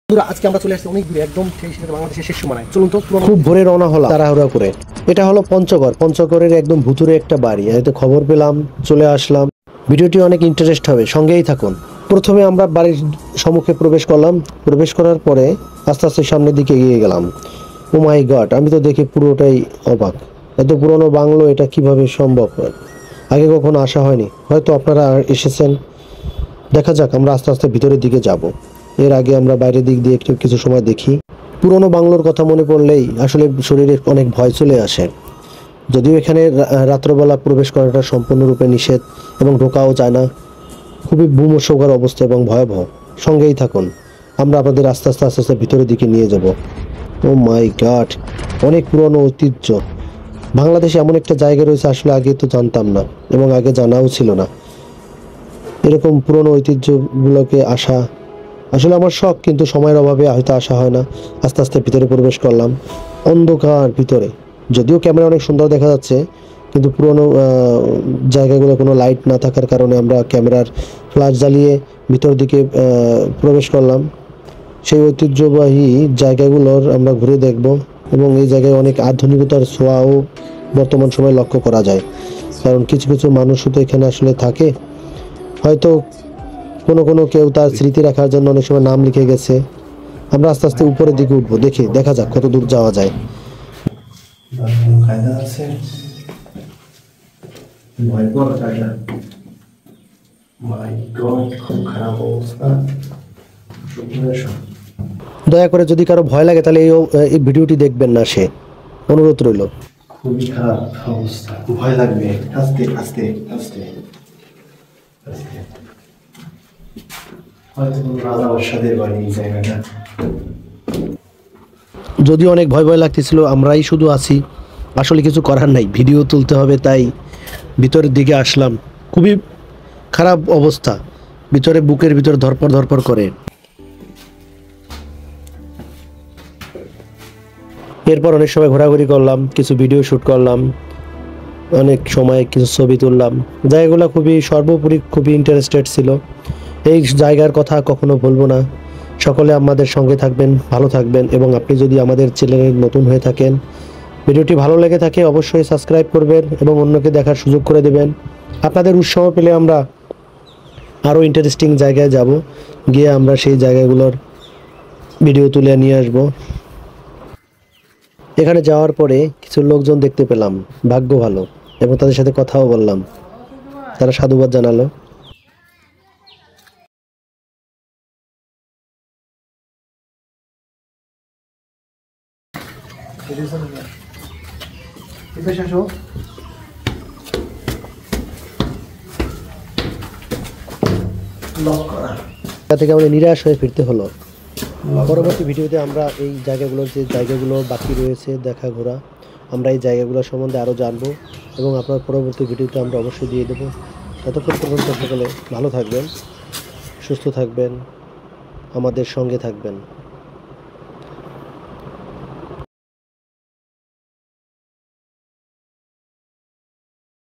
আজকে আমরা চলে আসছি অনেক দূরে, একদম বাংলাদেশের শেষ সীমানায়। চলুন তো খুব ভোরে রওনা হলাম তাড়াহুড়া করে। এটা হলো পঞ্চগড়ের একদম ভুতুরে একটা বাড়ি। হয়তো খবর পেলাম, চলে আসলাম। ভিডিওটি অনেক ইন্টারেস্ট হবে, সঙ্গেই থাকুন। প্রথমে আমরা বাড়ির সম্মুখে প্রবেশ করলাম। প্রবেশ করার পরে আস্তে আস্তে সামনের দিকে এগিয়ে গেলাম। ও মাই গড, আমি তো দেখে পুরোটাই অবাক। এত পুরনো বাংলো, এটা কিভাবে সম্ভব? আগে কখনো আসা হয়নি, হয়তো আপনারা এসেছেন। দেখা যাক, আমরা আস্তে আস্তে ভিতরের দিকে যাব। এর আগে আমরা বাইরের দিক দিয়ে একটু কিছু সময় দেখি। পুরনো বাংলোর কথা মনে পড়লেই আসলে শরীরে অনেক ভয় চলে আসে। যদিও এখানে রাত্রবেলা প্রবেশ করাটা সম্পূর্ণরূপে নিষেধ এবং ঢোকাও যায় না। খুবই ভূমস্যকর অবস্থা এবং ভয়াবহ। সঙ্গেই থাকুন, আমরা আপনাদের আস্তে আস্তে আস্তে আস্তে ভিতরের দিকে নিয়ে যাব। ও মাই গড, অনেক পুরনো ঐতিহ্য। বাংলাদেশে এমন একটা জায়গা রয়েছে, আসলে আগে তো জানতাম না এবং আগে জানাও ছিল না। এরকম পুরনো ঐতিহ্যগুলোকে আসা আসলে আমার শখ, কিন্তু সময়ের অভাবে হয়তো আসা হয় না। আস্তে আস্তে ভিতরে প্রবেশ করলাম। অন্ধকার ভিতরে, যদিও ক্যামেরা অনেক সুন্দর দেখা যাচ্ছে, কিন্তু পুরনো জায়গাগুলো কোনো লাইট না থাকার কারণে আমরা ক্যামেরার ফ্ল্যাশ জ্বালিয়ে ভিতর দিকে প্রবেশ করলাম। সেই ঐতিহ্যবাহী জায়গাগুলোর আমরা ঘুরে দেখব এবং এই জায়গায় অনেক আধুনিকতার ছোঁয়াও বর্তমান সময়ে লক্ষ্য করা যায়। কারণ কিছু কিছু মানুষও তো এখানে আসলে থাকে, হয়তো কোনো কেউ তার স্মৃতি রাখার জন্য অনেক সময় নাম লিখে গেছে। আমরা আস্তে আস্তে উপরের দিকে উঠবো, দেখা যাক কত দূর যাওয়া যায়। দয়া করে যদি কারো ভয় লাগে তাহলে এই ভিডিওটি দেখবেন না, সে অনুরোধ রইল। খুবই খারাপ অবস্থা, ভয় লাগবে। আস্তে আস্তে আস্তে আস্তে। হয়তো কোনো রাজা বাদশাদের বাড়ি এই জায়গাটা। যদিও অনেক ভয় ভয় লাগতেছিল, আমরাই শুধু আছি, আসলে কিছু করার নাই, ভিডিও তুলতে হবে, তাই ভিতরের দিকে আসলাম। খুবই খারাপ অবস্থা, ভিতরে বুকের ভিতর ধরপড় করে। এরপর অনেক সময় ঘোরাঘুরি করলাম, কিছু ভিডিও শ্যুট করলাম, অনেক সময় কিছু ছবি তুললাম। জায়গাগুলো সর্বোপরি খুবই ইন্টারেস্টেড ছিল। এই জায়গার কথা কখনো ভুলবো না। সকলে আমাদের সঙ্গে থাকবেন, ভালো থাকবেন, এবং আপনি যদি আমাদের চ্যানেলে নতুন হয়ে থাকেন, ভিডিওটি ভালো লেগে থাকে, অবশ্যই সাবস্ক্রাইব করবেন এবং অন্যকে দেখার সুযোগ করে দেবেন। আপনাদের উৎসাহ পেলে আমরা আরও ইন্টারেস্টিং জায়গায় যাব, গিয়ে আমরা সেই জায়গাগুলোর ভিডিও তুলে নিয়ে আসব। এখানে যাওয়ার পরে কিছু লোকজন দেখতে পেলাম, ভাগ্য ভালো, এবং তাদের সাথে কথাও বললাম। তারা সাধুবাদ জানালো। থেকে আমাদের নিরাশ হয়ে ফিরতে হলো। পরবর্তী ভিডিওতে আমরা এই জায়গাগুলো বাকি রয়েছে দেখা ঘোরা, আমরা এই জায়গাগুলো সম্বন্ধে আরও জানবো এবং আপনার পরবর্তী ভিডিওতে আমরা অবশ্যই দিয়ে দেবো। ততক্ষণ পর্যন্ত সকলে ভালো থাকবেন, সুস্থ থাকবেন, আমাদের সঙ্গে থাকবেন।